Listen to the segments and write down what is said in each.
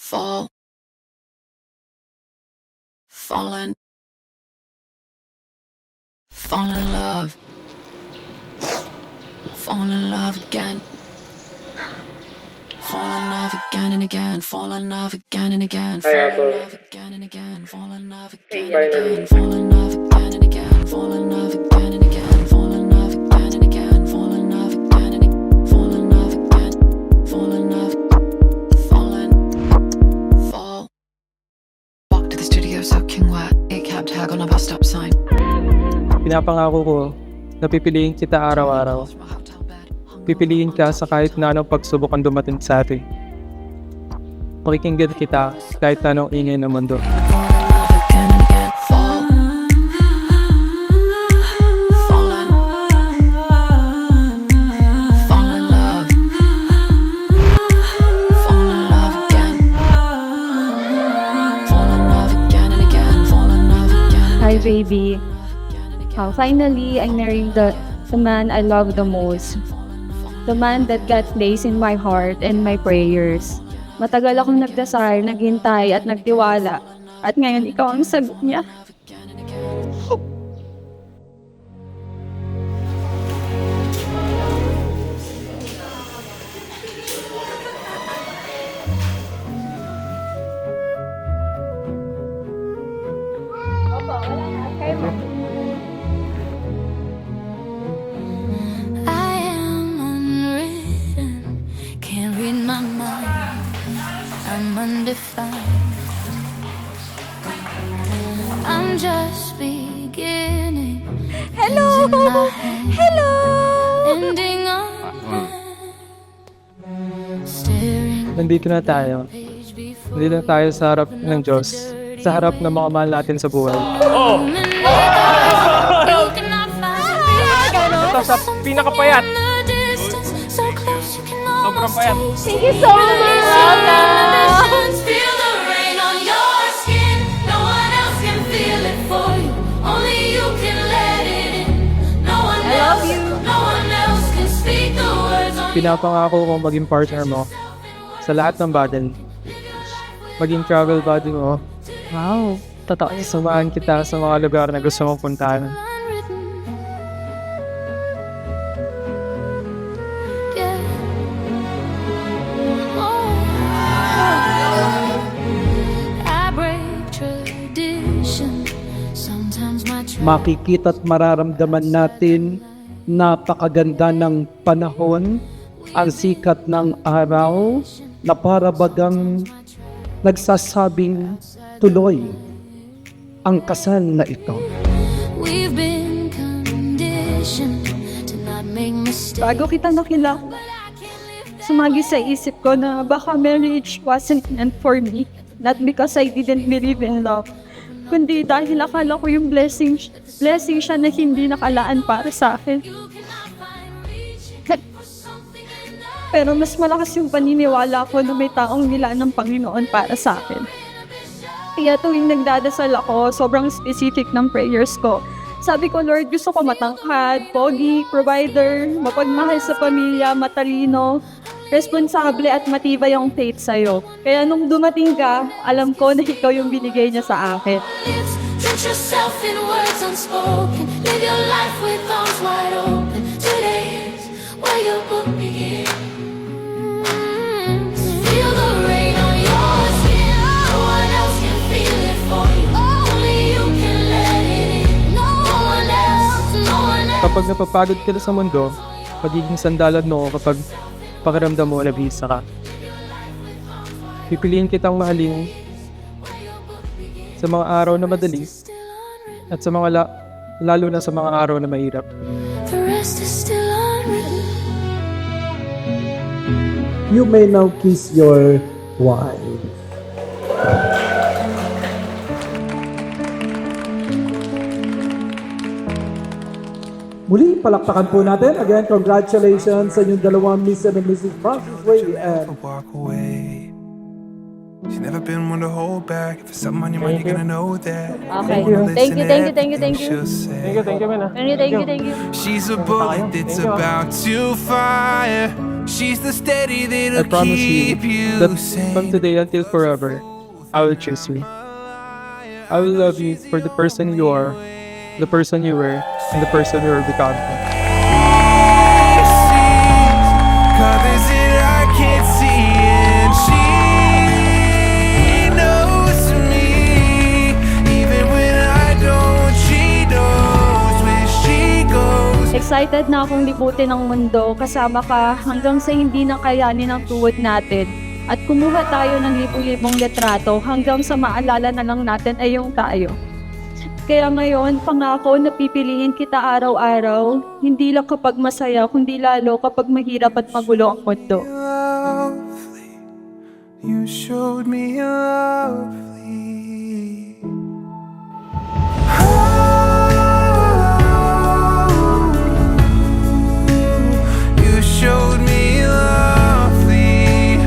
fall, fallen, fall in love again, fall in love again and again, fall in love again and again, fall in love again and again, fall in love again and again, fall in love again and again, fall in love again and again, fall in love again and again, fall in love again and again, fall in love again, fall in love, fallen, fall. Walk to the studio soaking wet, a cab tag on a bus stop sign. Pinapangako ko na pipiliin kita araw-araw. Pipiliin ka sa kahit na anong pagsubok ang dumating sa atin. Pakikinggan kita kahit na anong ingay ng mundo. Hi baby. Finally, I married the man I love the most. The man that got place in my heart and my prayers. Matagal akong nagdasal, naghintay at nagtiwala. At ngayon, ikaw ang sagot niya. I'm undefined. I'm just beginning. Hello! Hello! Ending on staring Nandito na tayo. Nandito na tayo sa harap ng Diyos. Sa harap ng mga mahal natin sa buhay. Ito sa pinakapayat. Sobrang payat. Thank you so much! Feel the rain on your skin. No one else can feel it for you. Only you can let it in. No one else, no one else can speak the words on Pinapangako kong maging partner mo sa lahat ng battle. Maging travel buddy mo. Wow, totoo. Samahan kita sa mga lugar na gusto mong puntahan. Makikita at mararamdaman natin napakaganda ng panahon, ang sikat ng araw na para bagang nagsasabing tuloy ang kasal na ito. We've been conditioned to not make mistakes. Bago kita nakilala, sumagi sa isip ko na baka marriage wasn't meant for me. Not because I didn't believe in love, kundi dahil akala ko yung blessing siya na hindi nakalaan para sa akin. Pero mas malakas yung paniniwala ko na may taong nilaan ng Panginoon para sa akin. Kaya tuwing nagdadasal ako, sobrang specific ng prayers ko. Sabi ko, Lord, gusto ko matangkad, pogi, provider, mapagmahal sa pamilya, matalino, responsable at matibay ang faith sa'yo. Kaya nung dumating ka, alam ko na ikaw yung binigay niya sa akin. Drench yourself in words unspoken. Live your life with arms wide open. Today is where your book begins. Feel the rain on your skin. No one else can feel it for you. Only you can let it in. No one else, no one else. Kapag napapagod ka na sa mundo, magiging sandalan mo kapag pakiramdam mo nabihisa ka. Pipiliin kitang mahalin sa mga araw na madali at sa mga lalo na sa mga araw na mahirap. The rest is still unwritten. You may now kiss your wife. Muli, palakpakan po natin. Again, congratulations sa inyong dalawang Mr. and Mrs. Francis Ray and walk away. She's never been one to hold back. If it's something on your mind, you're gonna know that. Okay. Thank you. Thank you, man. Thank you. She's a bullet that's about to fire. She's the steady I that'll promise you keep you that sane. from today until forever, I will choose you. I will love you for the person you are, the person you were, and the person you are becoming. Colors that I can't see, and she knows me. Even when I don't, she knows where she goes. Excited na akong libutin ang mundo kasama ka hanggang sa hindi na kayanin ang tuhod natin. At kumuha tayo ng libu-libong litrato hanggang sa maalala na lang natin ay yung tayo. Kaya ngayon, pangako na pipiliin kita araw-araw, hindi lang kapag masaya, kundi lalo kapag mahirap at magulo ang mundo. Lovely, you showed me lovely. You showed me lovely.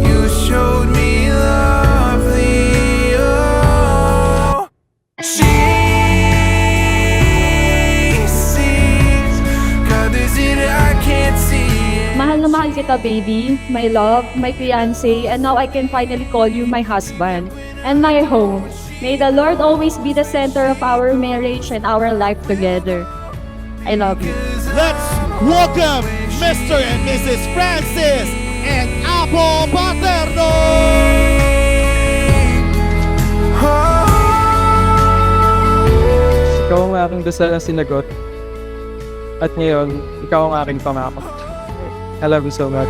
You showed me lovely. Oh, she sees colors that I can't see. Mahal na mahal kita, baby, my love, my fiancé, and now I can finally call you my husband and my home. May the Lord always be the center of our marriage and our life together. I love you. Let's welcome Mr. and Mrs. Francis and Apple Paterno! Ikaw ang aking dasal na sinagot. At ngayon, ikaw ang aking pangako. I love you so much.